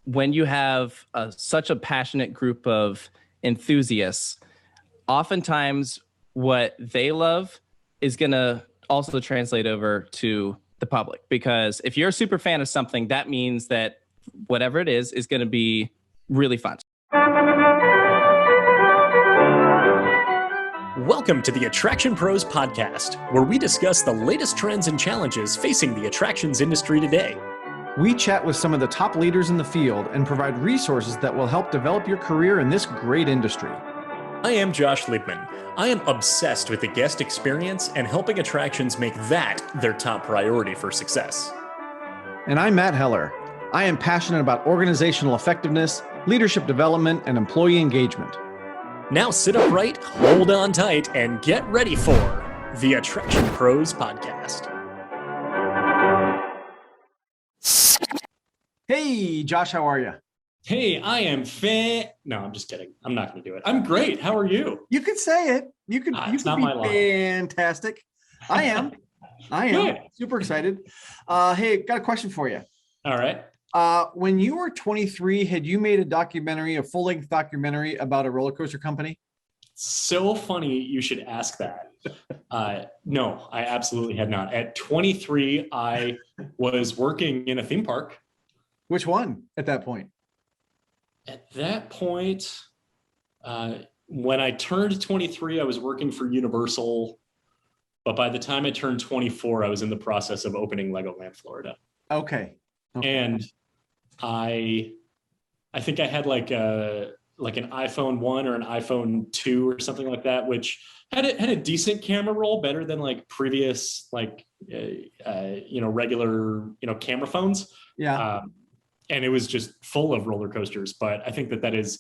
when you have such a passionate group of enthusiasts, oftentimes what they love is going to also translate over to the public. Because if you're a super fan of something, that means that whatever it is going to be really fun. Welcome to the Attraction Pros podcast, where we discuss the latest trends and challenges facing the attractions industry today. We chat with some of the top leaders in the field and provide resources that will help develop your career in this great industry. I am Josh Liebman. I am obsessed with the guest experience and helping attractions make that their top priority for success. And I'm Matt Heller. I am passionate about organizational effectiveness, leadership development, and employee engagement. Now sit upright, hold on tight, and get ready for the Attraction Pros podcast. Hey, Josh, how are you? Hey, I am No, I'm just kidding. I'm not going to do it. I'm great. How are you? You could say it. You could be fantastic. I am. Good. Super excited. Hey, got a question for you. All right. When you were 23, had you made a full-length documentary about a roller coaster company? So funny you should ask that. No, I absolutely had not. At 23, I was working in a theme park. Which one at that point? At that point, when I turned 23, I was working for Universal. But by the time I turned 24, I was in the process of opening Legoland Florida. Okay. And I think I had like an iPhone 1 or an iPhone 2 or something like that, which had a decent camera roll, better than like previous regular camera phones. Yeah. And it was just full of roller coasters. But I think that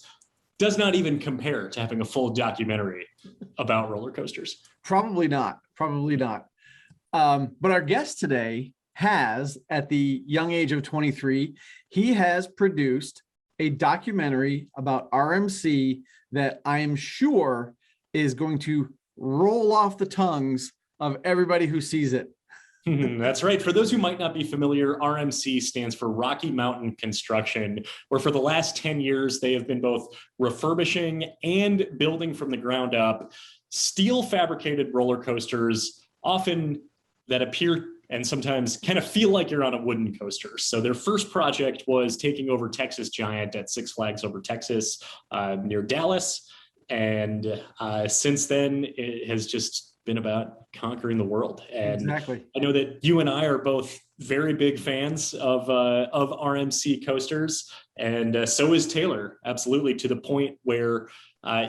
does not even compare to having a full documentary about roller coasters. Probably not. But our guest today has, at the young age of 23, he has produced a documentary about RMC that I am sure is going to roll off the tongues of everybody who sees it. That's right. For those who might not be familiar, RMC stands for Rocky Mountain Construction, where for the last 10 years, they have been both refurbishing and building from the ground up steel fabricated roller coasters, often that appear and sometimes kind of feel like you're on a wooden coaster. So their first project was taking over Texas Giant at Six Flags Over Texas near Dallas. And since then, it has just been about conquering the world. And exactly. I know that you and I are both very big fans of RMC coasters. And so is Taylor, absolutely, to the point where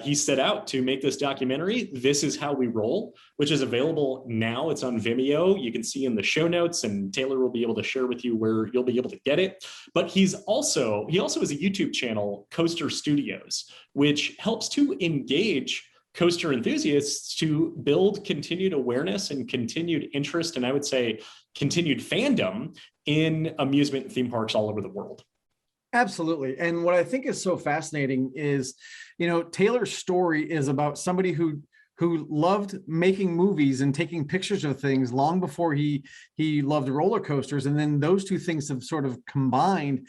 he set out to make this documentary, This Is How We Roll, which is available now. It's on Vimeo. You can see in the show notes, and Taylor will be able to share with you where you'll be able to get it. But he also has a YouTube channel, Coaster Studios, which helps to engage coaster enthusiasts to build continued awareness and continued interest, and I would say continued fandom in amusement and theme parks all over the world. Absolutely. And what I think is so fascinating is, Taylor's story is about somebody who loved making movies and taking pictures of things long before he loved roller coasters. And then those two things have sort of combined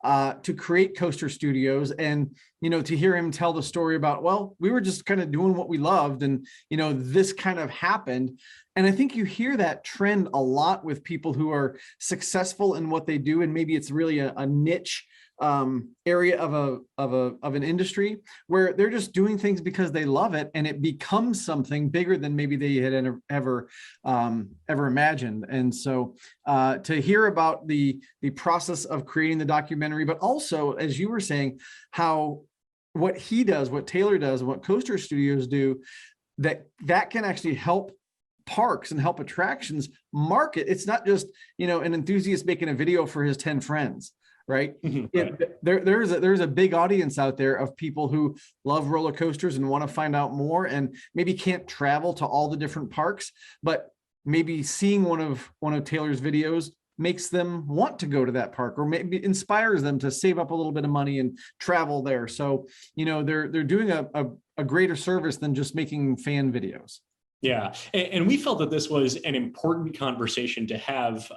to create Coaster Studios. And, to hear him tell the story about, well, we were just kind of doing what we loved. And, this kind of happened. And I think you hear that trend a lot with people who are successful in what they do. And maybe it's really a niche area of an industry where they're just doing things because they love it, and it becomes something bigger than maybe they had ever imagined. And so to hear about the process of creating the documentary, but also, as you were saying, how what he does, what Taylor does, what Coaster Studios do, that can actually help parks and help attractions market. It's not just, an enthusiast making a video for his 10 friends. Right. Right. There's a big audience out there of people who love roller coasters and want to find out more, and maybe can't travel to all the different parks, but maybe seeing one of Taylor's videos makes them want to go to that park, or maybe inspires them to save up a little bit of money and travel there. So, they're doing a greater service than just making fan videos. Yeah, and we felt that this was an important conversation to have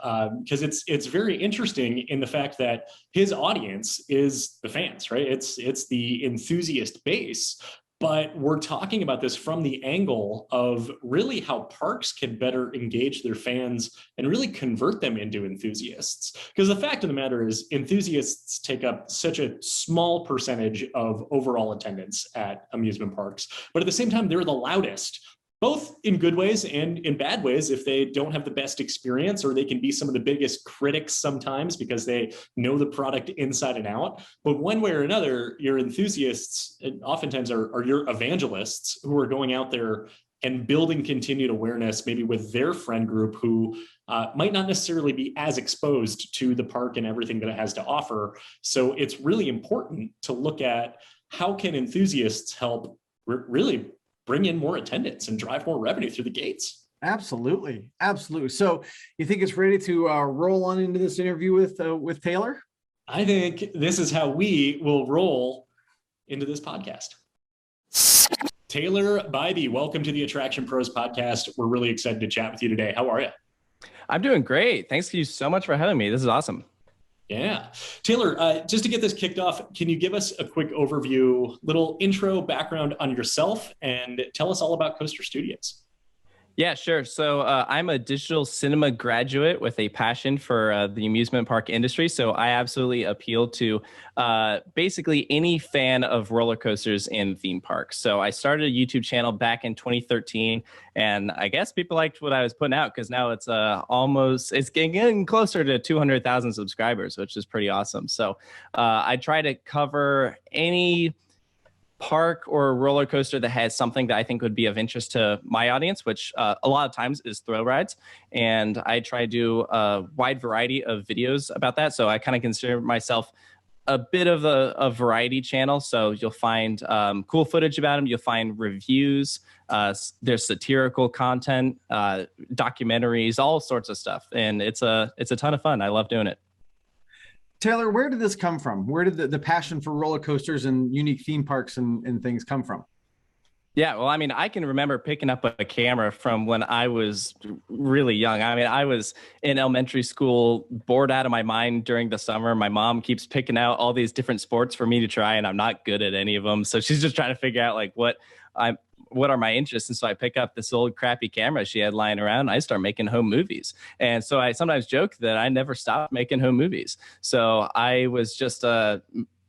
because it's very interesting in the fact that his audience is the fans, right? It's the enthusiast base, but we're talking about this from the angle of really how parks can better engage their fans and really convert them into enthusiasts. Because the fact of the matter is, enthusiasts take up such a small percentage of overall attendance at amusement parks, but at the same time, they're the loudest, both in good ways and in bad ways if they don't have the best experience, or they can be some of the biggest critics sometimes because they know the product inside and out. But one way or another, your enthusiasts oftentimes are your evangelists who are going out there and building continued awareness, maybe with their friend group who might not necessarily be as exposed to the park and everything that it has to offer. So it's really important to look at how can enthusiasts help really bring in more attendance and drive more revenue through the gates. Absolutely. Absolutely. So you think it's ready to roll on into this interview with Taylor? I think this is how we will roll into this podcast. Taylor Bybee, welcome to the Attraction Pros podcast. We're really excited to chat with you today. How are you? I'm doing great. Thanks you so much for having me. This is awesome. Yeah. Taylor, just to get this kicked off, can you give us a quick overview, little intro background on yourself, and tell us all about Coaster Studios? Yeah, sure. So I'm a digital cinema graduate with a passion for the amusement park industry. So I absolutely appeal to basically any fan of roller coasters in theme parks. So I started a YouTube channel back in 2013, and I guess people liked what I was putting out because now it's it's getting closer to 200,000 subscribers, which is pretty awesome. So I try to cover any park or roller coaster that has something that I think would be of interest to my audience, which a lot of times is thrill rides. And I try to do a wide variety of videos about that. So I kind of consider myself a bit of a variety channel. So you'll find cool footage about them. You'll find reviews. There's satirical content, documentaries, all sorts of stuff. And it's a ton of fun. I love doing it. Taylor, where did this come from? Where did the passion for roller coasters and unique theme parks and things come from? Yeah, well, I mean, I can remember picking up a camera from when I was really young. I mean, I was in elementary school, bored out of my mind during the summer. My mom keeps picking out all these different sports for me to try, and I'm not good at any of them. So she's just trying to figure out like what are my interests. And so I pick up this old crappy camera she had lying around. And I start making home movies. And so I sometimes joke that I never stopped making home movies. So I was just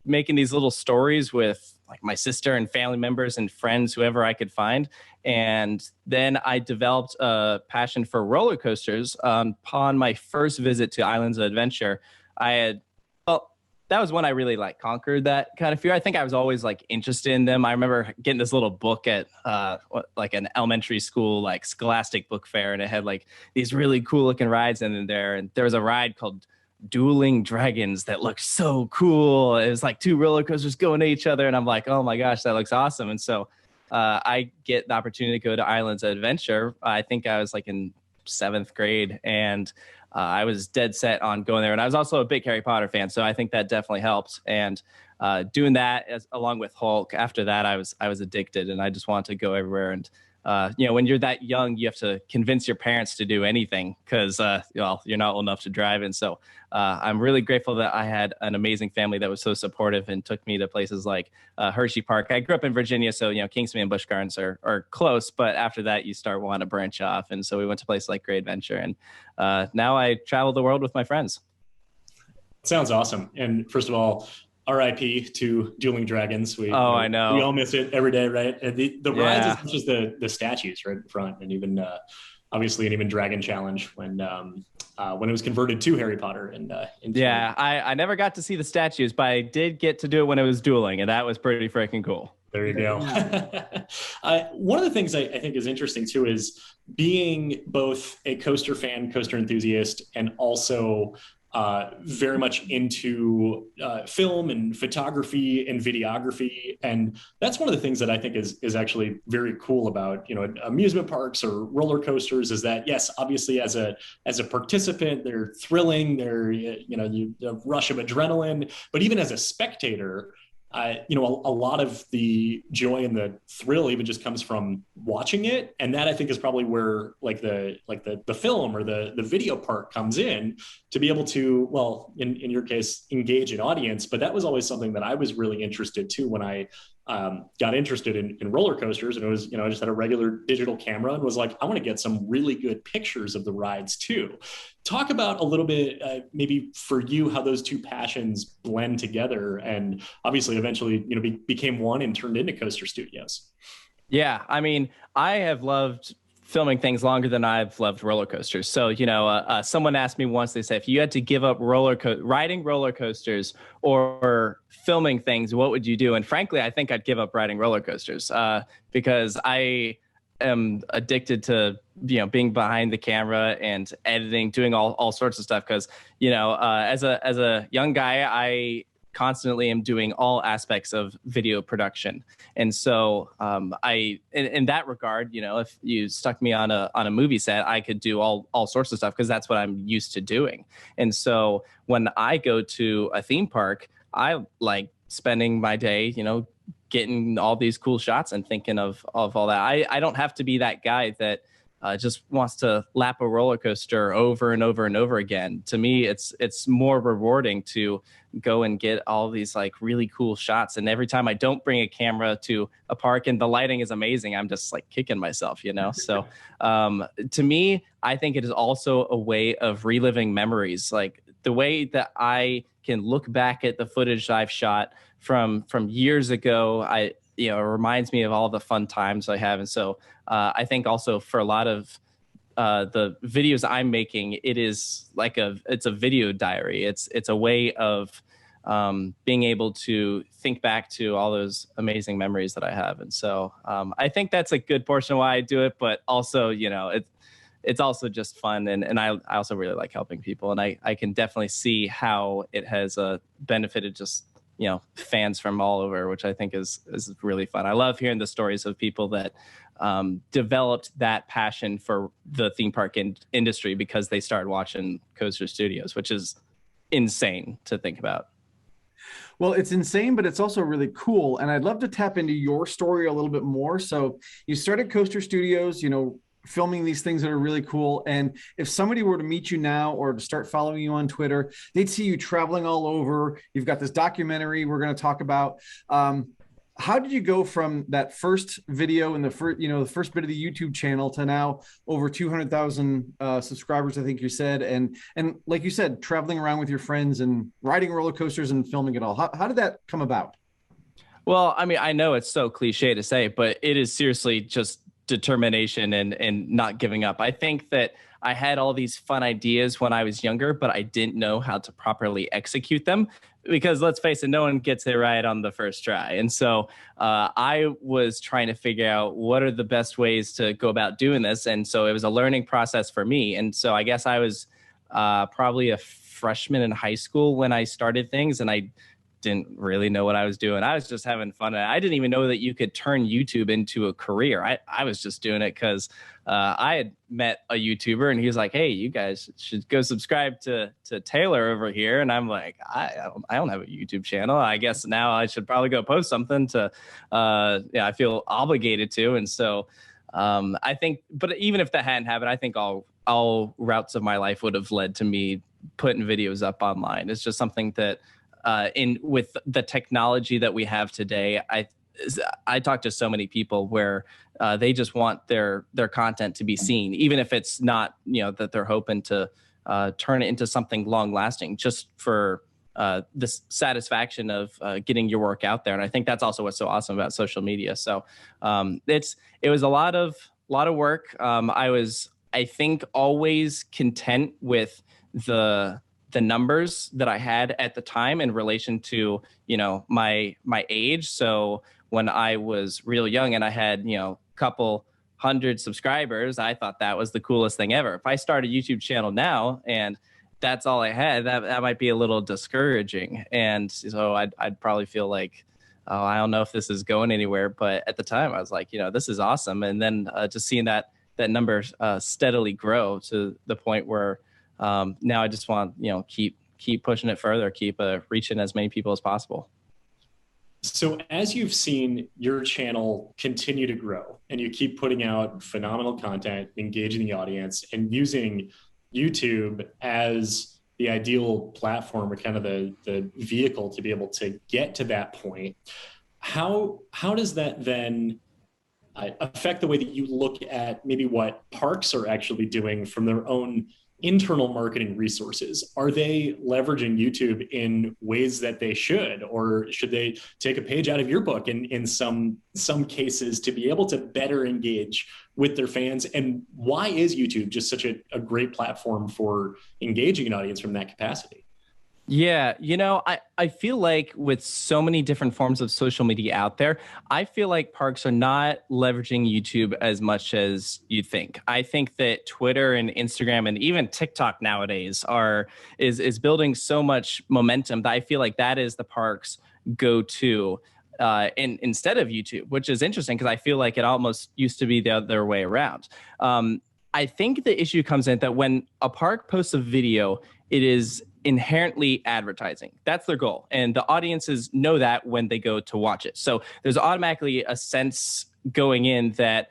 making these little stories with like my sister and family members and friends, whoever I could find. And then I developed a passion for roller coasters upon my first visit to Islands of Adventure. That was when I really like conquered that kind of fear. I think I was always like interested in them. I remember getting this little book at like an elementary school, like Scholastic Book Fair, and it had like these really cool looking rides in there. And there was a ride called Dueling Dragons that looked so cool. It was like two roller coasters going to each other. And I'm like, oh my gosh, that looks awesome. And so I get the opportunity to go to Islands of Adventure. I think I was like in 7th grade, and I was dead set on going there. And I was also a big Harry Potter fan, so I think that definitely helped. And doing that along with Hulk, after that, I was addicted, and I just wanted to go everywhere. And when you're that young, you have to convince your parents to do anything because you're not old enough to drive. And so I'm really grateful that I had an amazing family that was so supportive and took me to places like Hershey Park. I grew up in Virginia, so Kingston and Busch Gardens are close, but after that you start wanting to branch off. And so we went to places like Great Adventure, and now I travel the world with my friends. Sounds awesome. And first of all, RIP to Dueling Dragons. I know. We all miss it every day, right? And the rides as much as the statues right in front, and even obviously an even Dragon Challenge when it was converted to Harry Potter. I never got to see the statues, but I did get to do it when it was dueling, and that was pretty freaking cool. There you go. One of the things I think is interesting too is being both a coaster fan, coaster enthusiast, and also very much into film and photography and videography. And that's one of the things that I think is actually very cool about, amusement parks or roller coasters is that, yes, obviously as a participant, they're thrilling, they're, a rush of adrenaline, but even as a spectator, a lot of the joy and the thrill even just comes from watching it. And that I think is probably where like the film or the video part comes in, to be able to, well, in your case, engage an audience. But that was always something that I was really interested too when I got interested in roller coasters. And it was, I just had a regular digital camera and was like, I want to get some really good pictures of the rides too. Talk about a little bit, maybe for you, how those two passions blend together, and obviously eventually, became one and turned into Coaster Studios. Yeah, I mean, I have loved filming things longer than I've loved roller coasters. So, someone asked me once, they said, if you had to give up riding roller coasters or filming things, what would you do? And frankly, I think I'd give up riding roller coasters because I am addicted to, being behind the camera and editing, doing all sorts of stuff. Because, as a young guy, I constantly am doing all aspects of video production. And so in that regard, if you stuck me on a movie set, I could do all sorts of stuff because that's what I'm used to doing. And so when I go to a theme park, I like spending my day, getting all these cool shots and thinking of all that. I don't have to be that guy that just wants to lap a roller coaster over and over and over again. To me, it's more rewarding to go and get all these like really cool shots. And every time I don't bring a camera to a park and the lighting is amazing, I'm just like kicking myself, So to me, I think it is also a way of reliving memories. Like the way that I can look back at the footage I've shot from years ago, it reminds me of all the fun times I have. And so I think also for a lot of the videos I'm making, it's a video diary. It's a way of being able to think back to all those amazing memories that I have. And so I think that's a good portion of why I do it, but also, it's also just fun. And I also really like helping people. And I can definitely see how it has benefited just, fans from all over, which I think is really fun. I love hearing the stories of people that developed that passion for the theme park industry because they started watching Coaster Studios, which is insane to think about. Well, it's insane, but it's also really cool. And I'd love to tap into your story a little bit more. So you started Coaster Studios, filming these things that are really cool. And if somebody were to meet you now or to start following you on Twitter, they'd see you traveling all over. You've got this documentary we're going to talk about. How did you go from that first video and the first bit of the YouTube channel to now over 200,000 subscribers, I think you said, and like you said, traveling around with your friends and riding roller coasters and filming it all? How did that come about? Well, I mean, I know it's so cliche to say, but it is seriously just determination and not giving up. I think that I had all these fun ideas when I was younger, but I didn't know how to properly execute them because let's face it, no one gets it right on the first try. And so I was trying to figure out what are the best ways to go about doing this. And so it was a learning process for me. And so I guess I was probably a freshman in high school when I started things, and I didn't really know what I was doing. I was just having fun. I didn't even know that you could turn YouTube into a career. I was just doing it because I had met a YouTuber and he was like, hey, you guys should go subscribe to Taylor over here. And I'm like, I don't have a YouTube channel. I guess now I should probably go post something to, I feel obligated to. And so I think, but even if that hadn't happened, I think all routes of my life would have led to me putting videos up online. It's just something that with the technology that we have today, I talk to so many people where they just want their content to be seen, even if it's not, that they're hoping to turn it into something long lasting, just for this satisfaction of getting your work out there. And I think that's also what's so awesome about social media. So it was a lot of work. I was, I think, always content with the numbers that I had at the time in relation to, my age. So when I was real young and I had, couple hundred subscribers, I thought that was the coolest thing ever. If I start a YouTube channel now and that's all I had, that might be a little discouraging. And so I'd probably feel like, oh, I don't know if this is going anywhere. But at the time I was like, this is awesome. And then just seeing that number steadily grow to the point where now I just want, keep pushing it further, keep reaching as many people as possible. So as you've seen your channel continue to grow and you keep putting out phenomenal content, engaging the audience and using YouTube as the ideal platform or kind of the vehicle to be able to get to that point, how does that then affect the way that you look at maybe what parks are actually doing from their own internal marketing resources? Are they leveraging YouTube in ways that they should, or should they take a page out of your book in some cases to be able to better engage with their fans? And why is YouTube just such a great platform for engaging an audience from that capacity? Yeah, I feel like with so many different forms of social media out there, I feel like parks are not leveraging YouTube as much as you think. I think that Twitter and Instagram and even TikTok nowadays is building so much momentum that I feel like that is the park's go-to instead of YouTube, which is interesting because I feel like it almost used to be the other way around. I think the issue comes in that when a park posts a video, it is inherently advertising. That's their goal. And the audiences know that when they go to watch it. So there's automatically a sense going in that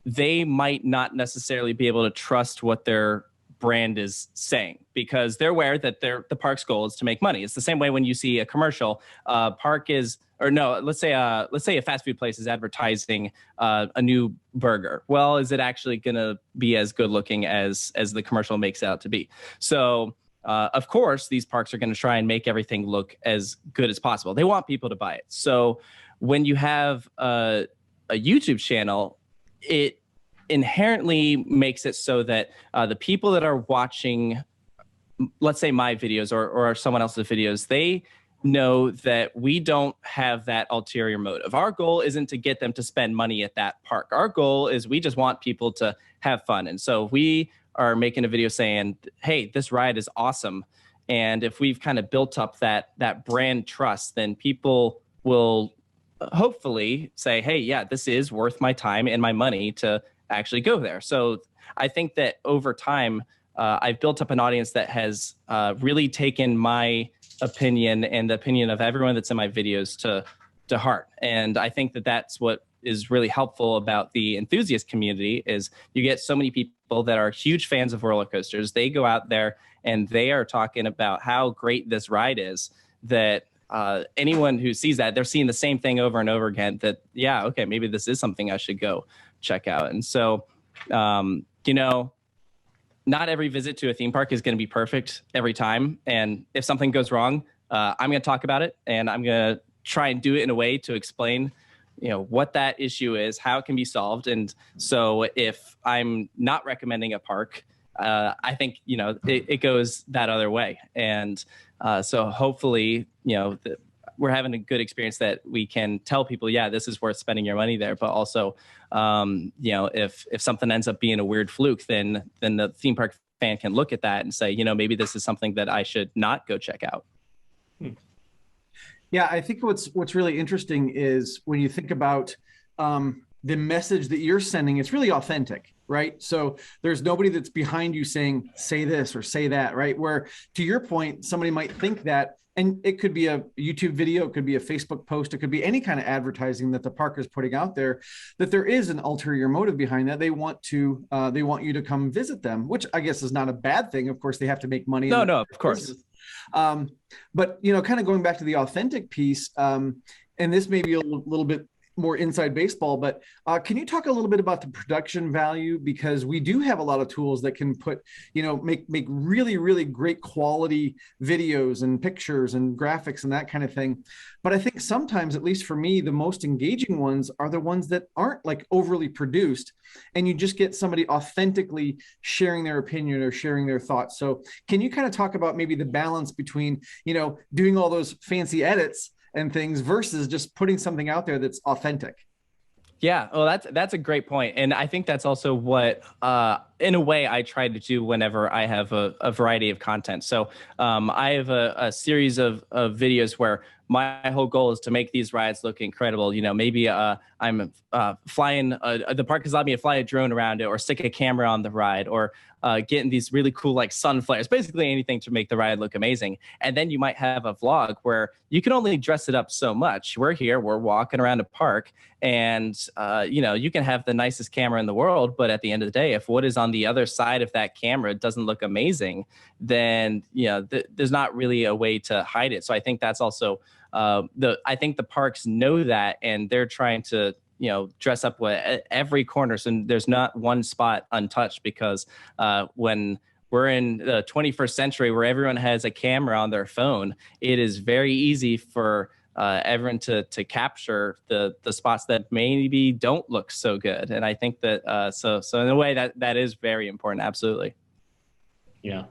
they might not necessarily be able to trust what their brand is saying because they're aware that the park's goal is to make money. It's the same way when you see a commercial, let's say a fast food place is advertising a new burger. Well, is it actually going to be as good looking as the commercial makes it out to be? So of course, these parks are going to try and make everything look as good as possible. They want people to buy it. So when you have a YouTube channel, it inherently makes it so that the people that are watching, let's say my videos or someone else's videos, they know that we don't have that ulterior motive. Our goal isn't to get them to spend money at that park. Our goal is we just want people to have fun. And so we are making a video saying, hey, this ride is awesome. And if we've kind of built up that brand trust, then people will hopefully say, hey, yeah, this is worth my time and my money to actually go there. So I think that over time, I've built up an audience that has really taken my opinion and the opinion of everyone that's in my videos to heart. And I think that that's what is really helpful about the enthusiast community is you get so many people that are huge fans of roller coasters. They go out there and they are talking about how great this ride is that anyone who sees that, they're seeing the same thing over and over again that, yeah, okay, maybe this is something I should go check out. And so, not every visit to a theme park is going to be perfect every time. And if something goes wrong, I'm going to talk about it and I'm going to try and do it in a way to explain what that issue is, how it can be solved. And so if I'm not recommending a park, I think, it goes that other way. And so hopefully, we're having a good experience that we can tell people, yeah, this is worth spending your money there. But also, if something ends up being a weird fluke, then the theme park fan can look at that and say, maybe this is something that I should not go check out. Yeah, I think what's really interesting is when you think about the message that you're sending, it's really authentic, right? So there's nobody that's behind you saying, say this or say that, right? Where to your point, somebody might think that, and it could be a YouTube video, it could be a Facebook post, it could be any kind of advertising that the park is putting out there, that there is an ulterior motive behind that. They want you to come visit them, which I guess is not a bad thing. Of course, they have to make money. No, of course. But, kind of going back to the authentic piece, and this may be a little bit more inside baseball, but can you talk a little bit about the production value? Because we do have a lot of tools that can make really, really great quality videos and pictures and graphics and that kind of thing. But I think sometimes, at least for me, the most engaging ones are the ones that aren't like overly produced and you just get somebody authentically sharing their opinion or sharing their thoughts. So can you kind of talk about maybe the balance between, doing all those fancy edits and things versus just putting something out there that's authentic? Yeah, well, that's a great point. And I think that's also what in a way, I try to do whenever I have a variety of content. So I have a series of videos where my whole goal is to make these rides look incredible. You know, maybe I'm flying, the park has allowed me to fly a drone around it, or stick a camera on the ride, or getting these really cool like sun flares, basically anything to make the ride look amazing. And then you might have a vlog where you can only dress it up so much. We're here, we're walking around a park, and you know, you can have the nicest camera in the world, but at the end of the day, if what is on the other side of that camera doesn't look amazing, then you know, there's not really a way to hide it. So I think that's also I think the parks know that, and they're trying to, you know, dress up every corner, so there's not one spot untouched, because when we're in the 21st century where everyone has a camera on their phone, it is very easy for everyone to capture the spots that maybe don't look so good. And I think that so in a way that is very important. Absolutely. Yeah.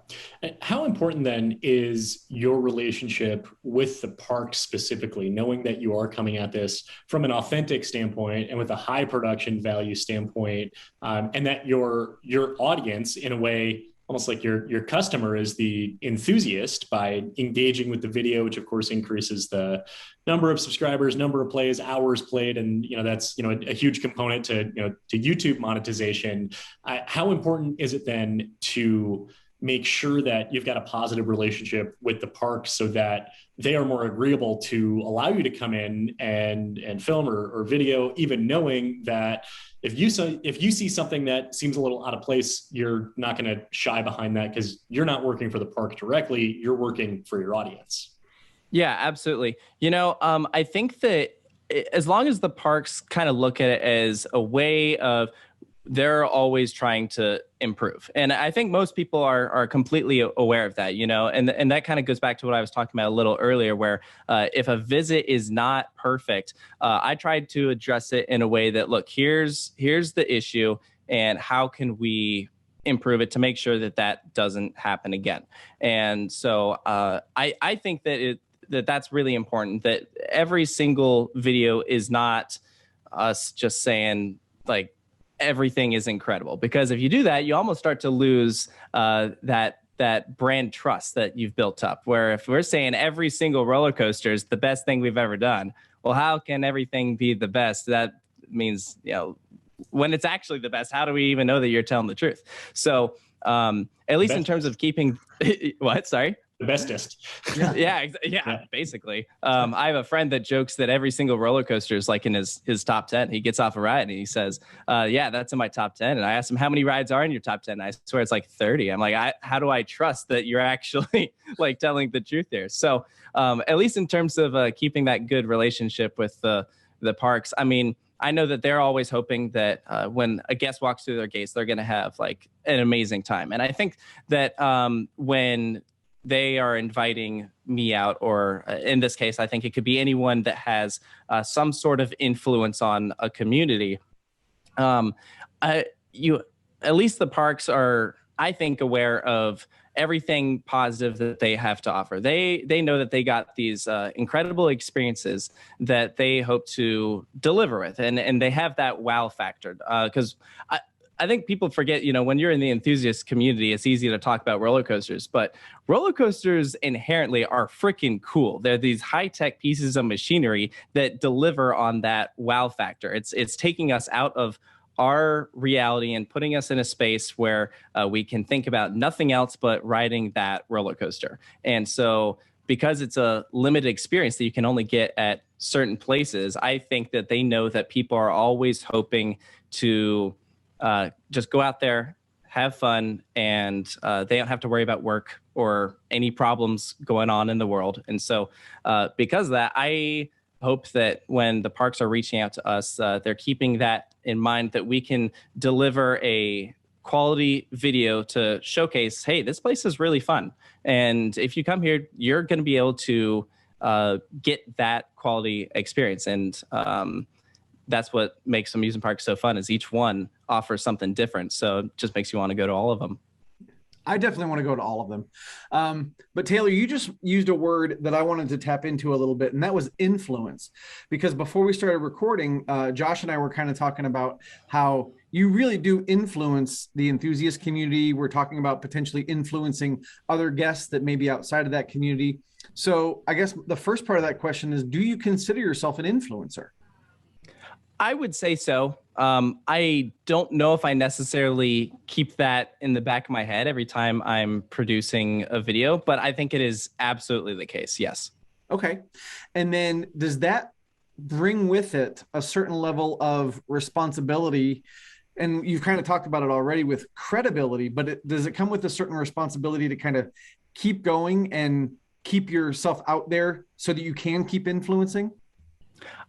How important then is your relationship with the park specifically, knowing that you are coming at this from an authentic standpoint and with a high production value standpoint, and that your audience, in a way, almost like your customer, is the enthusiast by engaging with the video, which of course increases the number of subscribers, number of plays, hours played, and you know, that's, you know, a huge component to, you know, to YouTube monetization. How important is it then to make sure that you've got a positive relationship with the park, so that they are more agreeable to allow you to come in and film or video, even knowing that if you see something that seems a little out of place, you're not going to shy behind that, because you're not working for the park directly, you're working for your audience. Yeah, absolutely. You know, I think that as long as the parks kind of look at it as a way of, they're always trying to improve. And I think most people are completely aware of that, you know, and that kind of goes back to what I was talking about a little earlier, where if a visit is not perfect, I tried to address it in a way that, look, here's the issue, and how can we improve it to make sure that that doesn't happen again. And so I think that that's really important, that every single video is not us just saying like everything is incredible, because if you do that, you almost start to lose that brand trust that you've built up, where if we're saying every single roller coaster is the best thing we've ever done, well, how can everything be the best? That means, you know, when it's actually the best, how do we even know that you're telling the truth? So at least in terms of keeping what, sorry? The bestest. Yeah, basically. I have a friend that jokes that every single roller coaster is like in his top 10. He gets off a ride and he says, yeah, that's in my top 10. And I asked him, how many rides are in your top 10? And I swear it's like 30. I'm like, how do I trust that you're actually like telling the truth there? So at least in terms of keeping that good relationship with the parks, I mean, I know that they're always hoping that when a guest walks through their gates, they're going to have like an amazing time. And I think that when they are inviting me out, or in this case, I think it could be anyone that has some sort of influence on a community. At least the parks are, I think, aware of everything positive that they have to offer. They know that they got these incredible experiences that they hope to deliver with, and they have that wow factor. Because I think people forget, you know, when you're in the enthusiast community, it's easy to talk about roller coasters, but roller coasters inherently are freaking cool. They're these high-tech pieces of machinery that deliver on that wow factor. It's taking us out of our reality and putting us in a space where we can think about nothing else but riding that roller coaster. And so because it's a limited experience that you can only get at certain places, I think that they know that people are always hoping to just go out there, have fun, and they don't have to worry about work or any problems going on in the world. And so because of that, I hope that when the parks are reaching out to us, they're keeping that in mind, that we can deliver a quality video to showcase, hey, this place is really fun. And if you come here, you're going to be able to get that quality experience. And that's what makes amusement parks so fun, is each one offers something different. So it just makes you want to go to all of them. I definitely want to go to all of them. But Taylor, you just used a word that I wanted to tap into a little bit, and that was influence. Because before we started recording, Josh and I were kind of talking about how you really do influence the enthusiast community. We're talking about potentially influencing other guests that may be outside of that community. So I guess the first part of that question is, do you consider yourself an influencer? I would say so. I don't know if I necessarily keep that in the back of my head every time I'm producing a video, but I think it is absolutely the case. Yes. Okay. And then does that bring with it a certain level of responsibility? And you've kind of talked about it already with credibility, but does it come with a certain responsibility to kind of keep going and keep yourself out there so that you can keep influencing?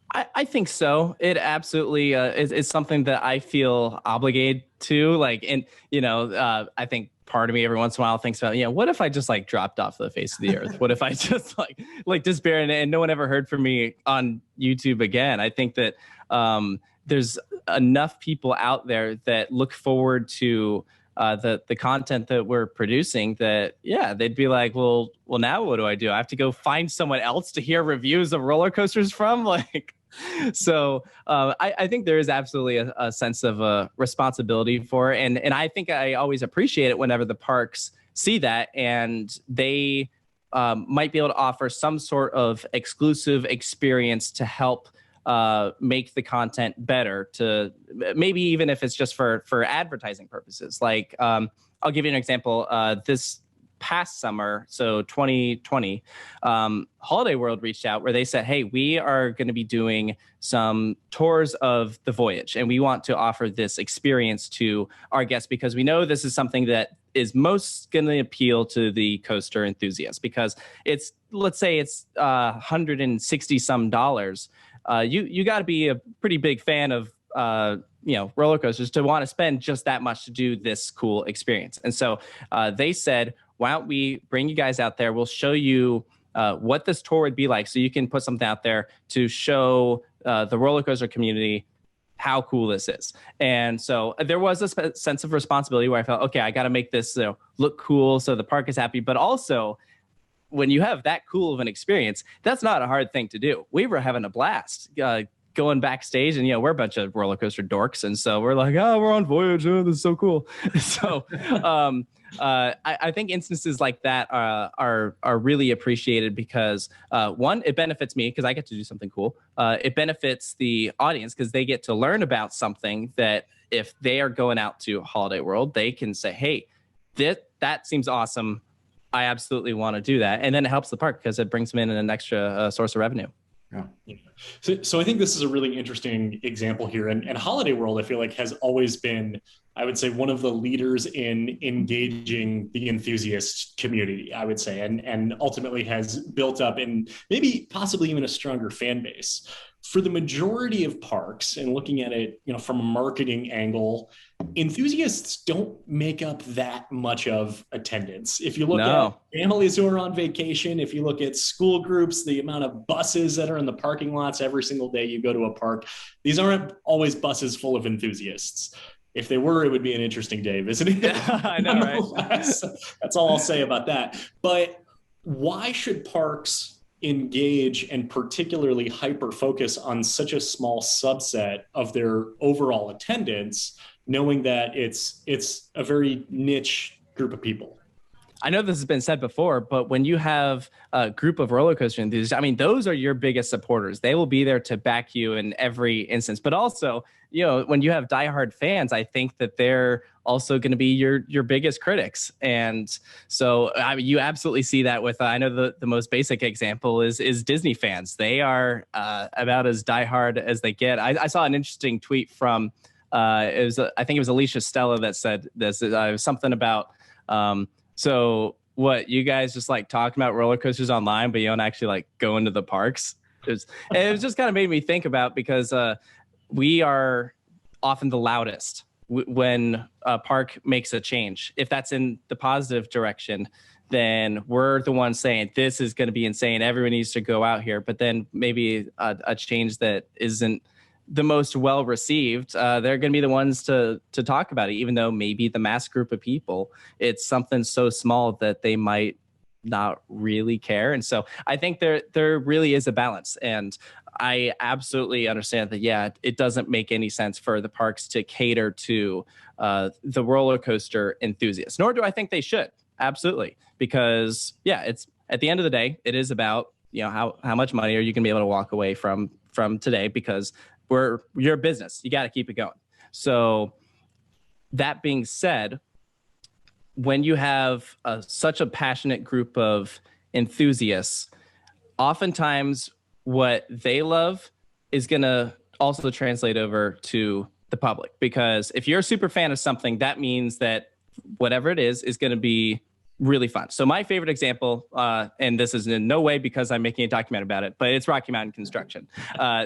I think so. It absolutely is something that I feel obligated to. Like, and I think part of me every once in a while thinks about, what if I just like dropped off the face of the earth? What if I just like despair and no one ever heard from me on YouTube again? I think that there's enough people out there that look forward to the content that we're producing that, they'd be like, well, now what do? I have to go find someone else to hear reviews of roller coasters from? Like, so I think there is absolutely a sense of responsibility for it. And I think I always appreciate it whenever the parks see that and they might be able to offer some sort of exclusive experience to help make the content better, to maybe even if it's just for advertising purposes. Like I'll give you an example. This past summer, so 2020, Holiday World reached out where they said, hey, we are going to be doing some tours of the voyage and we want to offer this experience to our guests because we know this is something that is most going to appeal to the coaster enthusiast, because it's, let's say it's $160 some. You got to be a pretty big fan of roller coasters to want to spend just that much to do this cool experience. And so they said, why don't we bring you guys out there? We'll show you what this tour would be like, so you can put something out there to show the roller coaster community how cool this is. And so there was a sense of responsibility where I felt, okay, I got to make this look cool so the park is happy, but also when you have that cool of an experience, that's not a hard thing to do. We were having a blast going backstage, and we're a bunch of roller coaster dorks, and so we're like, oh, we're on Voyage, oh, this is so cool. So I think instances like that are really appreciated because one, it benefits me because I get to do something cool. It benefits the audience because they get to learn about something that if they are going out to Holiday World, they can say, hey, that seems awesome. I absolutely want to do that. And then it helps the park because it brings them in an extra source of revenue. Yeah. So I think this is a really interesting example here. And Holiday World, I feel like, has always been, I would say, one of the leaders in engaging the enthusiast community, I would say, and ultimately has built up and maybe possibly even a stronger fan base. For the majority of parks, and looking at it, from a marketing angle, enthusiasts don't make up that much of attendance. If you look at families who are on vacation, if you look at school groups, the amount of buses that are in the parking lots every single day you go to a park, these aren't always buses full of enthusiasts. If they were, it would be an interesting day visiting. Yeah, I know, right? That's all I'll say about that. But why should parks engage and particularly hyper focus on such a small subset of their overall attendance, knowing that it's a very niche group of people? I know this has been said before, but when you have a group of roller coaster enthusiasts, I mean, those are your biggest supporters. They will be there to back you in every instance. But also, when you have diehard fans, I think that they're also going to be your biggest critics. And so you absolutely see that with, I know the most basic example is Disney fans. They are about as diehard as they get. I saw an interesting tweet from, I think it was Alicia Stella that said this. It was something about, so what, you guys just like talking about roller coasters online, but you don't actually like go into the parks? It was just kind of made me think about, because we are often the loudest when a park makes a change. If that's in the positive direction, then we're the ones saying this is going to be insane. Everyone needs to go out here. But then maybe a change that isn't the most well received, they're going to be the ones to talk about it, even though maybe the mass group of people, it's something so small that they might not really care. And so I think there really is a balance. And I absolutely understand that, yeah, it doesn't make any sense for the parks to cater to the roller coaster enthusiasts, nor do I think they should. Absolutely. Because, yeah, it's at the end of the day, it is about, you know, how much money are you going to be able to walk away from today, because you're a business. You got to keep it going. So that being said, when you have such a passionate group of enthusiasts, oftentimes what they love is going to also translate over to the public. Because if you're a super fan of something, that means that whatever it is going to be really fun. So my favorite example, and this is in no way because I'm making a documentary about it, but it's Rocky Mountain Construction.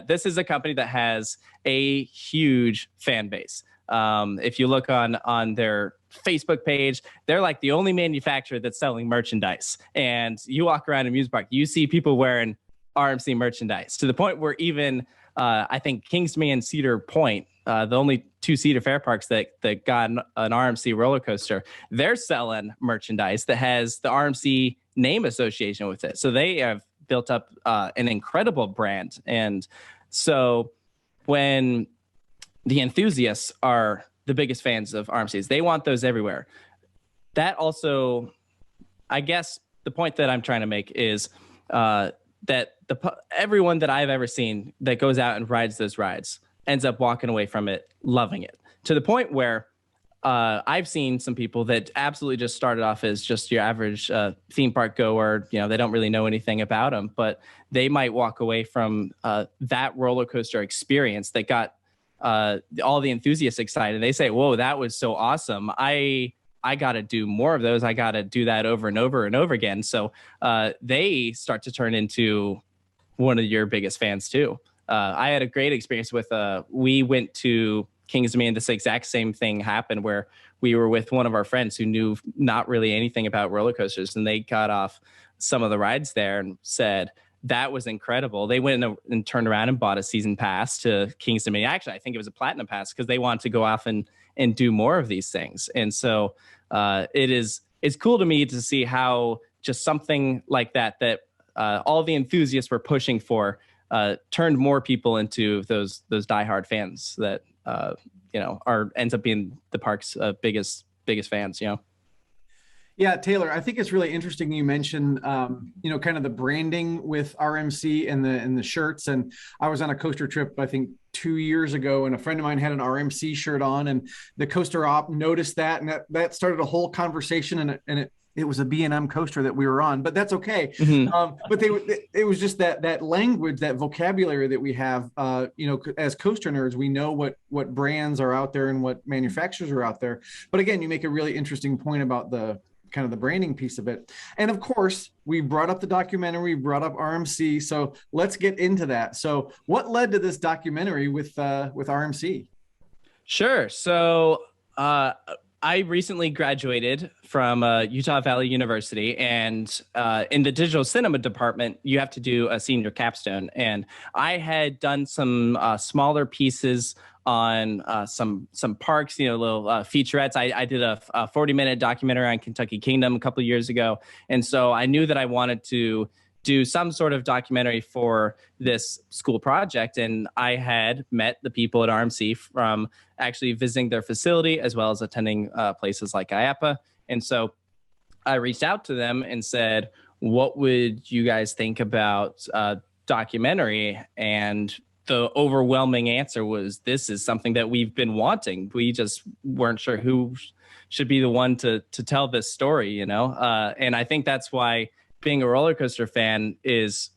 This is a company that has a huge fan base. If you look on their Facebook page, they're like the only manufacturer that's selling merchandise. And you walk around an amusement park, you see people wearing RMC merchandise, to the point where even I think Kingston and Cedar Point, the only two Cedar Fair parks that got an RMC roller coaster, they're selling merchandise that has the RMC name association with it. So they have built up an incredible brand. And so when the enthusiasts are the biggest fans of RMCs, they want those everywhere. That also, I guess the point that I'm trying to make is that everyone that I've ever seen that goes out and rides those rides ends up walking away from it loving it, to the point where I've seen some people that absolutely just started off as just your average theme park goer. You know, they don't really know anything about them, but they might walk away from that roller coaster experience that got all the enthusiasts excited. They say, whoa, that was so awesome. I got to do more of those. I got to do that over and over and over again. So they start to turn into one of your biggest fans too. I had a great experience with, we went to Kings Dominion. This exact same thing happened where we were with one of our friends who knew not really anything about roller coasters, and they got off some of the rides there and said, that was incredible. They went and turned around and bought a season pass to Kings Dominion. Actually, I think it was a platinum pass, because they wanted to go off and do more of these things. And so it's cool to me to see how just something like that all the enthusiasts were pushing for turned more people into those diehard fans that ends up being the park's biggest fans. You know. Yeah, Taylor, I think it's really interesting you mentioned, kind of the branding with RMC and the shirts. And I was on a coaster trip, I think 2 years ago, and a friend of mine had an RMC shirt on, and the coaster op noticed that, and that started a whole conversation, and it was a B&M coaster that we were on, but that's okay. Mm-hmm. But it was just that language, that vocabulary that we have, as coaster nerds, we know what brands are out there and what manufacturers are out there. But again, you make a really interesting point about the kind of the branding piece of it. And of course, we brought up the documentary, brought up RMC. So let's get into that. So what led to this documentary with RMC? Sure. So I recently graduated from Utah Valley University, and in the digital cinema department, you have to do a senior capstone. And I had done some smaller pieces on some parks, little featurettes. I did a 40-minute documentary on Kentucky Kingdom a couple of years ago. And so I knew that I wanted to do some sort of documentary for this school project. And I had met the people at RMC from actually visiting their facility, as well as attending places like IAPA. And so I reached out to them and said, what would you guys think about documentary? And the overwhelming answer was, this is something that we've been wanting. We just weren't sure who should be the one to tell this story, and I think that's why being a roller coaster fan is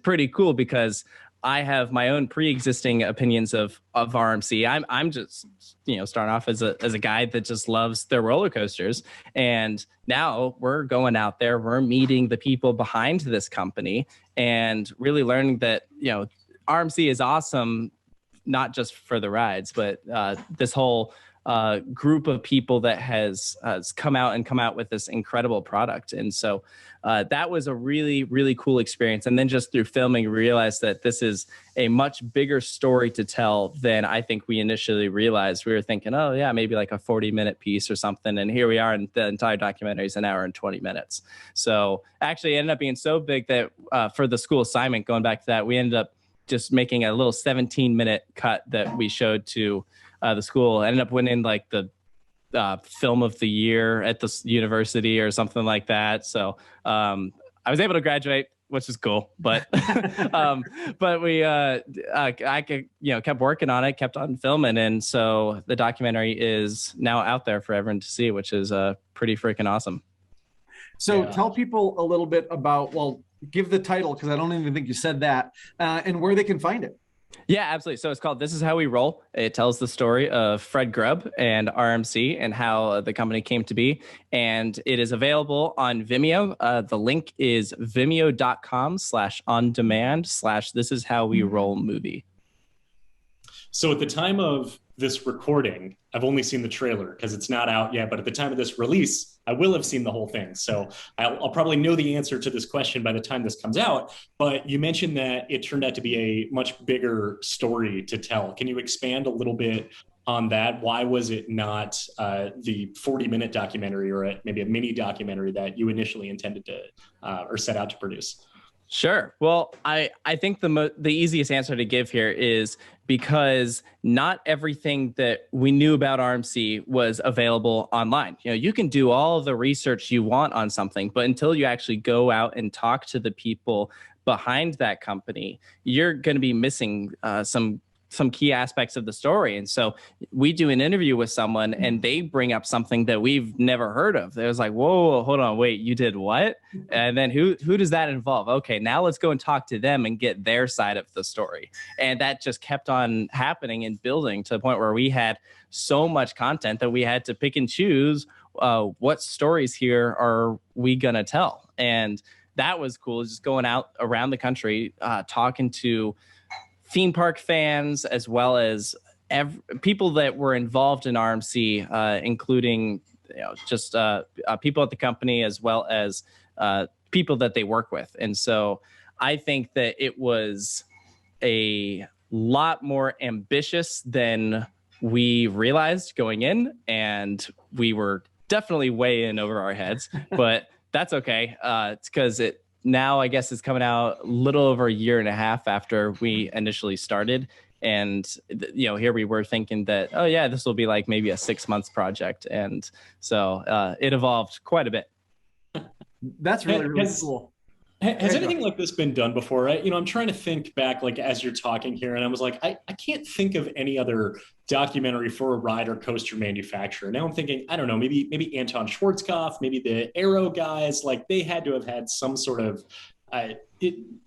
pretty cool, because I have my own pre-existing opinions of RMC. I'm just, starting off as a guy that just loves their roller coasters. And now we're going out there, we're meeting the people behind this company and really learning that, RMC is awesome, not just for the rides, but this whole group of people that has come out with this incredible product. And so that was a really, really cool experience. And then just through filming, realized that this is a much bigger story to tell than I think we initially realized. We were thinking, oh yeah, maybe like a 40-minute piece or something. And here we are, and the entire documentary is an hour and 20 minutes. So actually it ended up being so big that for the school assignment, going back to that, we ended up just making a little 17-minute cut that we showed to the school. I ended up winning like the film of the year at the university or something like that. So I was able to graduate, which is cool. But but we I kept working on it, kept on filming, and so the documentary is now out there for everyone to see, which is pretty freaking awesome. So tell people a little bit about, well, give the title, because I don't even think you said that, and where they can find it. Yeah, absolutely. So it's called This Is How We Roll. It tells the story of Fred Grubb and RMC and how the company came to be. And it is available on Vimeo. The link is vimeo.com/on-demand/This Is How We Roll movie. So at the time of this recording, I've only seen the trailer because it's not out yet. But at the time of this release, I will have seen the whole thing. So I'll probably know the answer to this question by the time this comes out. But you mentioned that it turned out to be a much bigger story to tell. Can you expand a little bit on that? Why was it not the 40-minute documentary or maybe a mini documentary that you initially intended to or set out to produce? Sure. Well, I think the easiest answer to give here is because not everything that we knew about RMC was available online. You know, you can do all of the research you want on something, but until you actually go out and talk to the people behind that company, you're going to be missing some key aspects of the story. And so we do an interview with someone and they bring up something that we've never heard of. It was like, whoa, hold on, wait, you did what? And then who does that involve? Okay, now let's go and talk to them and get their side of the story. And that just kept on happening and building to the point where we had so much content that we had to pick and choose what stories here are we gonna tell. And that was cool, just going out around the country, talking to theme park fans, as well as people that were involved in RMC, including just people at the company, as well as people that they work with. And so I think that it was a lot more ambitious than we realized going in, and we were definitely way in over our heads, but that's okay. It's because now I guess it's coming out a little over a year and a half after we initially started. And, here we were thinking that, oh yeah, this will be like maybe a 6 months project. And so it evolved quite a bit. That's really, really cool. Has anything like this been done before? I'm trying to think back, like, as you're talking here, and I was like, I can't think of any other documentary for a ride or coaster manufacturer. Now I'm thinking, I don't know, maybe Anton Schwarzkopf, maybe the Aero guys, like they had to have had some sort of,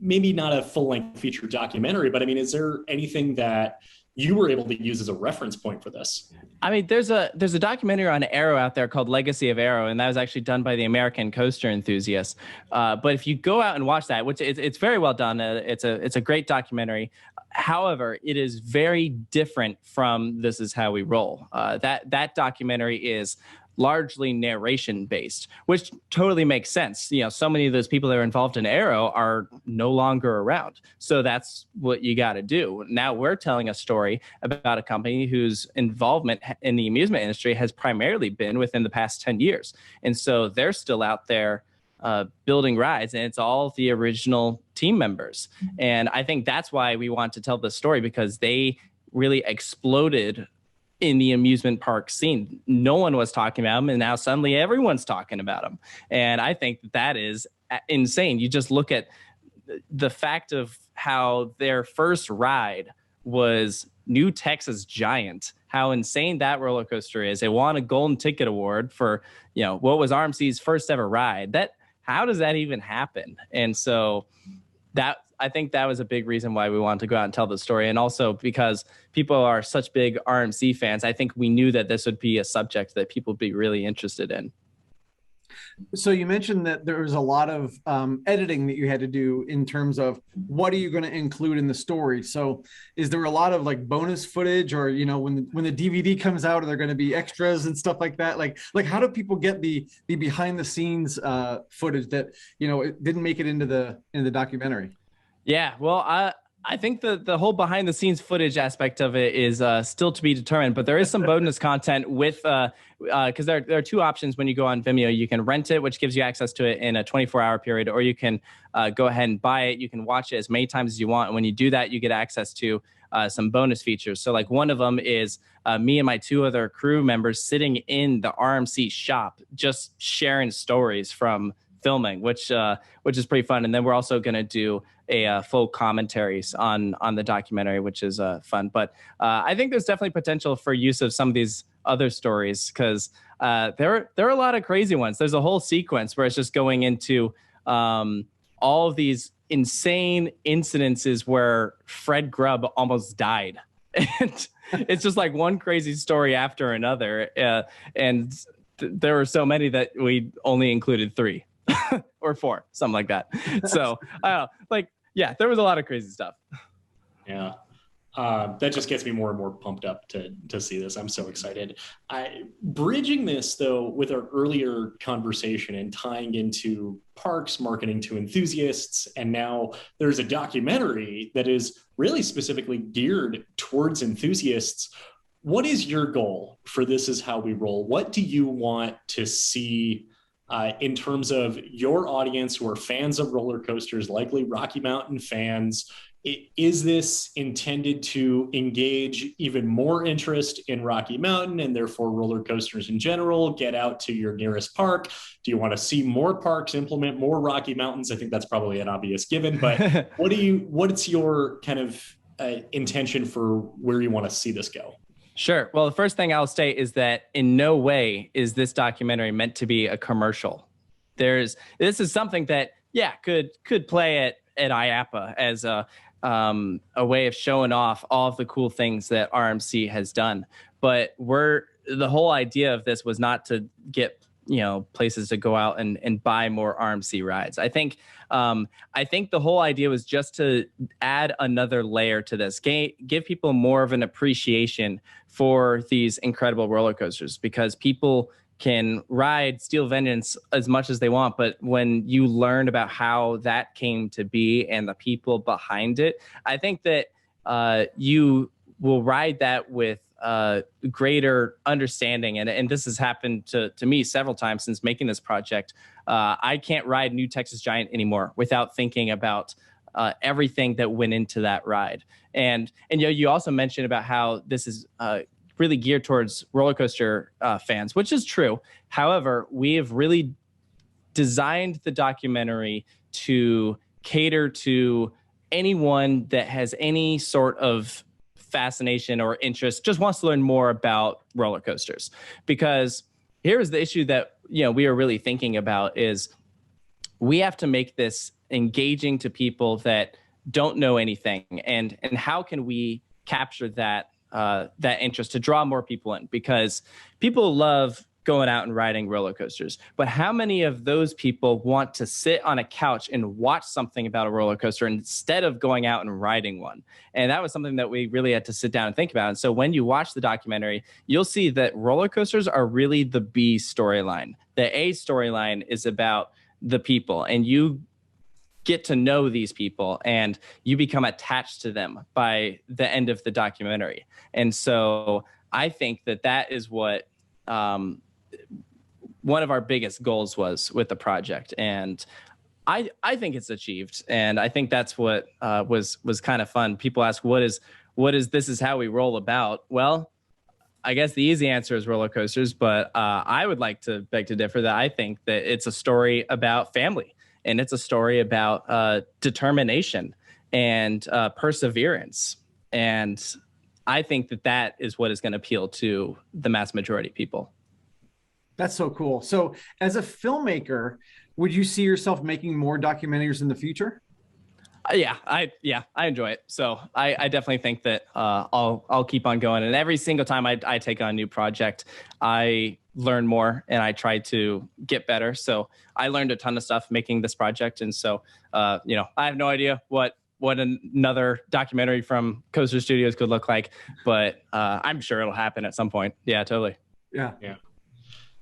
maybe not a full-length feature documentary, but I mean, is there anything that you were able to use as a reference point for this? I mean, there's a documentary on Aero out there called Legacy of Aero, and that was actually done by the American Coaster Enthusiast. But if you go out and watch that, which it's very well done, it's a great documentary. However, it is very different from This Is How We Roll. That documentary is largely narration based, which totally makes sense. So many of those people that are involved in Aero are no longer around. So that's what you got to do. Now we're telling a story about a company whose involvement in the amusement industry has primarily been within the past 10 years. And so they're still out there building rides, and it's all the original team members. And I think that's why we want to tell this story, because they really exploded in the amusement park scene. No one was talking about them, and now suddenly everyone's talking about them. And I think that is insane. You just look at the fact of how their first ride was New Texas Giant, how insane that roller coaster is. They won a golden ticket award for, what was RMC's first ever ride. How does that even happen? And so I think that was a big reason why we wanted to go out and tell the story. And also because people are such big RMC fans, I think we knew that this would be a subject that people would be really interested in. So you mentioned that there was a lot of editing that you had to do in terms of what are you going to include in the story. So is there a lot of like bonus footage, or when the DVD comes out, are there going to be extras and stuff like that? Like how do people get the behind the scenes footage that it didn't make it into the documentary? Yeah, well, I think the whole behind the scenes footage aspect of it is still to be determined, but there is some bonus content with because there are two options when you go on Vimeo. You can rent it, which gives you access to it in a 24-hour period, or you can go ahead and buy it. You can watch it as many times as you want, and when you do that, you get access to some bonus features. So like one of them is me and my two other crew members sitting in the RMC shop, just sharing stories from filming, which is pretty fun. And then we're also going to do a full commentaries on the documentary, which is fun. But I think there's definitely potential for use of some of these other stories, because there are a lot of crazy ones. There's a whole sequence where it's just going into all of these insane incidences where Fred Grubb almost died. And it's just like one crazy story after another. There were so many that we only included 3 or 4, something like that. So I don't know, like, yeah, there was a lot of crazy stuff. Yeah. That just gets me more and more pumped up to see this. I'm so excited. Bridging this, though, with our earlier conversation and tying into parks, marketing to enthusiasts, and now there's a documentary that is really specifically geared towards enthusiasts. What is your goal for This Is How We Roll? What do you want to see in terms of your audience who are fans of roller coasters, likely Rocky Mountain fans? Is this intended to engage even more interest in Rocky Mountain and therefore roller coasters in general? Get out to your nearest park. Do you want to see more parks implement more Rocky Mountains? I think that's probably an obvious given, but what's your kind of intention for where you want to see this go? Sure. Well, the first thing I'll state is that in no way is this documentary meant to be a commercial. This is something that, yeah, could play at IAAPA as a way of showing off all of the cool things that RMC has done. But the whole idea of this was not to get places to go out and buy more RMC rides. I think the whole idea was just to add another layer to this, give people more of an appreciation for these incredible roller coasters, because people can ride Steel Vengeance as much as they want, but when you learn about how that came to be and the people behind it, I think that you will ride that with greater understanding. And this has happened to me several times since making this project. I can't ride New Texas Giant anymore without thinking about everything that went into that ride. And you also mentioned about how this is really geared towards roller coaster fans, which is true. However, we have really designed the documentary to cater to anyone that has any sort of fascination or interest, just wants to learn more about roller coasters. Because here is the issue that we are really thinking about is we have to make this engaging to people that don't know anything, and how can we capture that interest to draw more people in, because people love going out and riding roller coasters. But how many of those people want to sit on a couch and watch something about a roller coaster instead of going out and riding one? And that was something that we really had to sit down and think about. And so when you watch the documentary, you'll see that roller coasters are really the B storyline. The A storyline is about the people, and you get to know these people and you become attached to them by the end of the documentary. And so I think that is what one of our biggest goals was with the project. And I think it's achieved. And I think that's what was kind of fun. People ask, what is This Is How We Roll about? Well, I guess the easy answer is roller coasters, but I would like to beg to differ that I think that it's a story about family. And it's a story about determination and perseverance. And I think that is what is going to appeal to the mass majority of people. That's so cool. So as a filmmaker, would you see yourself making more documentaries in the future? Yeah, I enjoy it. So I definitely think that I'll keep on going. And every single time I take on a new project, I learn more and I try to get better. So I learned a ton of stuff making this project. And so, I have no idea what another documentary from Coaster Studios could look like, but I'm sure it'll happen at some point. Yeah, totally. Yeah.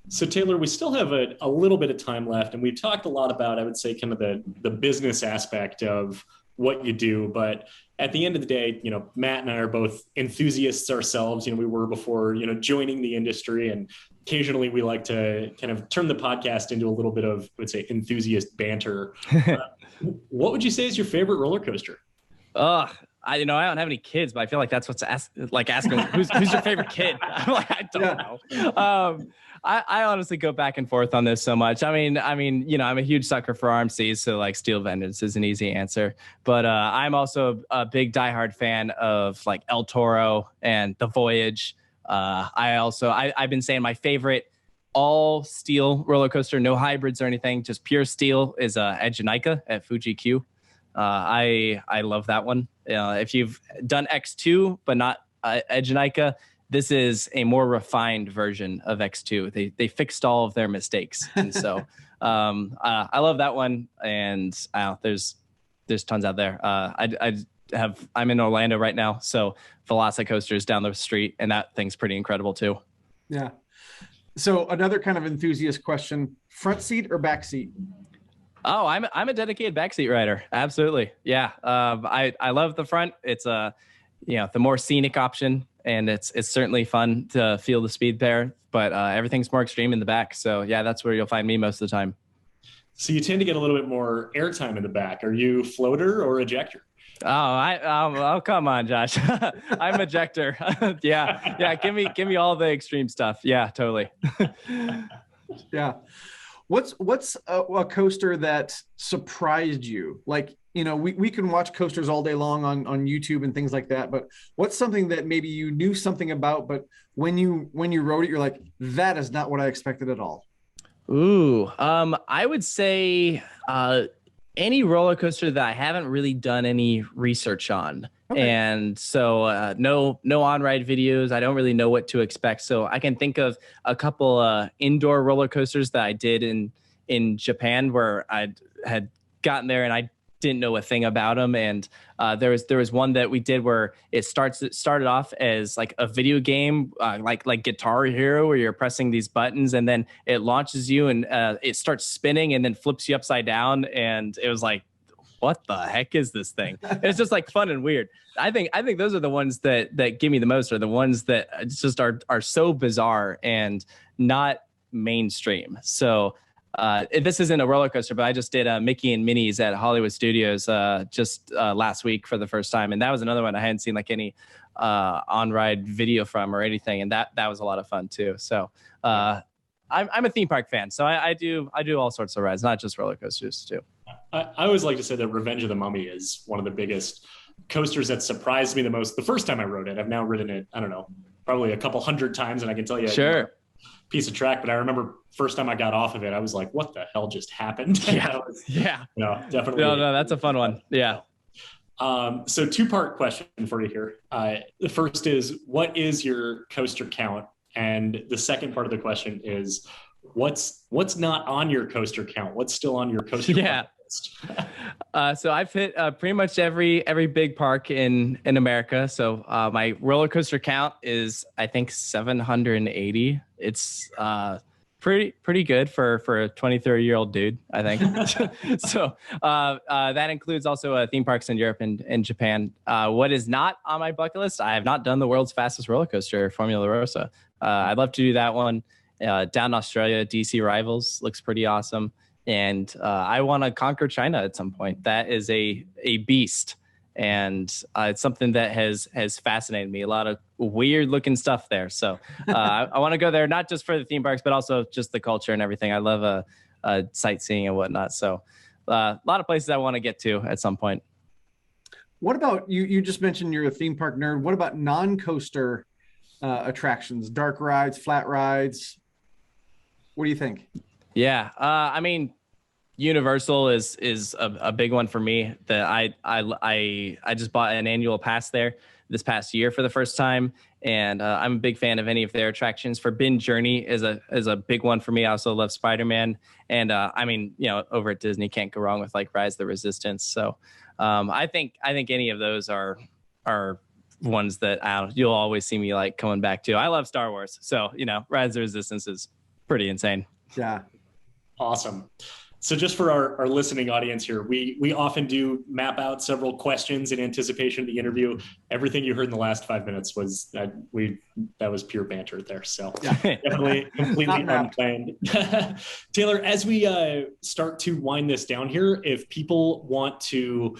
So Taylor, we still have a little bit of time left, and we've talked a lot about, I would say, kind of the business aspect of what you do. But at the end of the day, Matt and I are both enthusiasts ourselves. We were before, joining the industry, and occasionally we like to kind of turn the podcast into a little bit of, I would say, enthusiast banter. What would you say is your favorite roller coaster? I don't have any kids, but I feel like that's what's asking who's your favorite kid. I'm like, I don't know. I honestly go back and forth on this so much. I mean, I'm a huge sucker for RMCs, so like Steel Vengeance is an easy answer. But I'm also a big diehard fan of like El Toro and The Voyage. I've been saying my favorite all steel roller coaster, no hybrids or anything, just pure steel, is Edgenica at Fuji Q. I love that one. If you've done X2 but not Edgenica, this is a more refined version of X2. They fixed all of their mistakes, and so I love that one. And there's tons out there. I'm in Orlando right now, so Velocicoaster's down the street, and that thing's pretty incredible too. Yeah. So another kind of enthusiast question: front seat or back seat? Oh, I'm a dedicated backseat rider. Absolutely. Yeah. I love the front. It's the more scenic option, and it's certainly fun to feel the speed there, but everything's more extreme in the back. So yeah, that's where you'll find me most of the time. So you tend to get a little bit more airtime in the back. Are you floater or ejector? Oh, come on, Josh. I'm ejector. Yeah. Give me all the extreme stuff. Yeah, totally. Yeah. What's a coaster that surprised you? Like, we can watch coasters all day long on YouTube and things like that, but what's something that maybe you knew something about, but when you wrote it, you're like, that is not what I expected at all? Ooh, I would say any roller coaster that I haven't really done any research on. Okay. And so no on-ride videos. I don't really know what to expect. So I can think of a couple indoor roller coasters that I did in Japan, where I had gotten there and I didn't know a thing about them. And there was one that we did where it started off as like a video game, like Guitar Hero, where you're pressing these buttons and then it launches you and it starts spinning and then flips you upside down. And it was like, what the heck is this thing? It's just like fun and weird. I think those are the ones that give me the most, are the ones that just are so bizarre and not mainstream. So this isn't a roller coaster, but I just did Mickey and Minnie's at Hollywood Studios just last week for the first time. And that was another one I hadn't seen like any on-ride video from or anything. And that was a lot of fun too. So I'm a theme park fan. So I do all sorts of rides, not just roller coasters too. I always like to say that Revenge of the Mummy is one of the biggest coasters that surprised me the most the first time I rode it. I've now ridden it, I don't know, probably a couple hundred times, and I can tell you, sure, piece of track. But I remember first time I got off of it, I was like, "What the hell just happened?" Yeah. No, definitely. No, that's a fun one. Yeah. So two-part question for you here. The first is, what is your coaster count? And the second part of the question is, what's not on your coaster count? What's still on your coaster count? So I've hit pretty much every big park in America. So my roller coaster count is, I think, 780. It's pretty good for a 30-year-old dude, I think. So that includes also theme parks in Europe and Japan. What is not on my bucket list? I have not done the world's fastest roller coaster, Formula Rossa. I'd love to do that one. Down in Australia, DC Rivals looks pretty awesome. And I want to conquer China at some point. That is a beast. And it's something that has fascinated me. A lot of weird looking stuff there. So I want to go there, not just for the theme parks, but also just the culture and everything. I love sightseeing and whatnot. So a lot of places I want to get to at some point. What about you just mentioned you're a theme park nerd. What about non-coaster attractions, dark rides, flat rides? What do you think? Yeah. I mean, Universal is a big one for me. That I just bought an annual pass there this past year for the first time, and I'm a big fan of any of their attractions. Forbidden Journey is a big one for me. I also love Spider-Man, and I mean, over at Disney, can't go wrong with like Rise of the Resistance. So I think any of those are ones that you'll always see me like coming back to. I love Star Wars, so Rise of the Resistance is pretty insane. Yeah, awesome. So just for our listening audience here, we often do map out several questions in anticipation of the interview. Everything you heard in the last 5 minutes was that was pure banter there. So definitely completely unplanned. Taylor, as we start to wind this down here, if people want to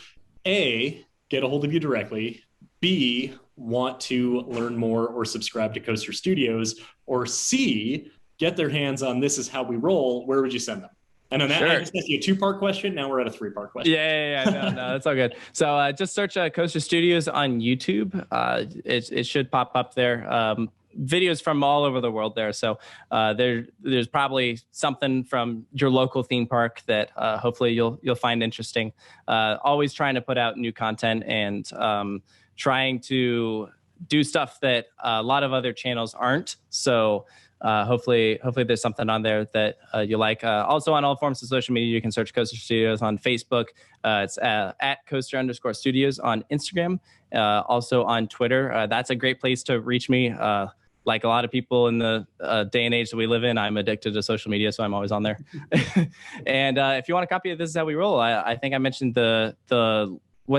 A, get a hold of you directly, B, want to learn more or subscribe to Coaster Studios, or C, get their hands on This Is How We Roll, where would you send them? And on that, I just asked you a 2-part question. Now we're at a 3-part question. Yeah. No, that's all good. So just search Coaster Studios on YouTube. It should pop up there. Videos from all over the world there. So there's probably something from your local theme park that hopefully you'll find interesting. Always trying to put out new content and trying to do stuff that a lot of other channels aren't. So hopefully there's something on there that you like. Also on all forms of social media, you can search Coaster Studios on Facebook. It's at Coaster_Studios on Instagram. Also on Twitter. That's a great place to reach me. Like a lot of people in the day and age that we live in, I'm addicted to social media, so I'm always on there. And if you want a copy of This Is How We Roll, I think I mentioned what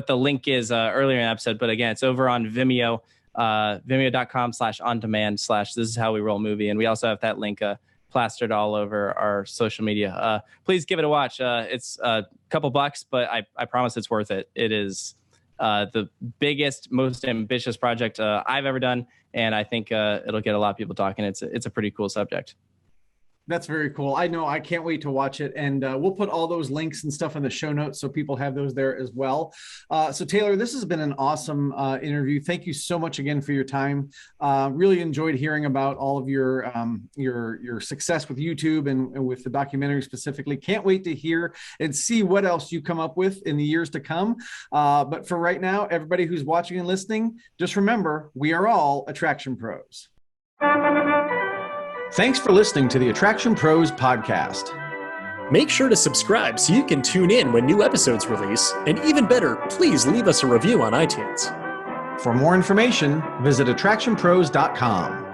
the link is earlier in the episode, but again, it's over on Vimeo. Vimeo.com/on-demand/This Is How We Roll movie. And we also have that link plastered all over our social media. Please give it a watch. It's a couple bucks, but I promise it's worth it. It is the biggest, most ambitious project I've ever done. And I think it'll get a lot of people talking. It's a pretty cool subject. That's very cool. I know. I can't wait to watch it. And we'll put all those links and stuff in the show notes so people have those there as well. So Taylor, this has been an awesome interview. Thank you so much again for your time. Really enjoyed hearing about all of your success with YouTube and with the documentary specifically. Can't wait to hear and see what else you come up with in the years to come. But for right now, everybody who's watching and listening, just remember, we are all attraction pros. Thanks for listening to the Attraction Pros podcast. Make sure to subscribe so you can tune in when new episodes release. And even better, please leave us a review on iTunes. For more information, visit attractionpros.com.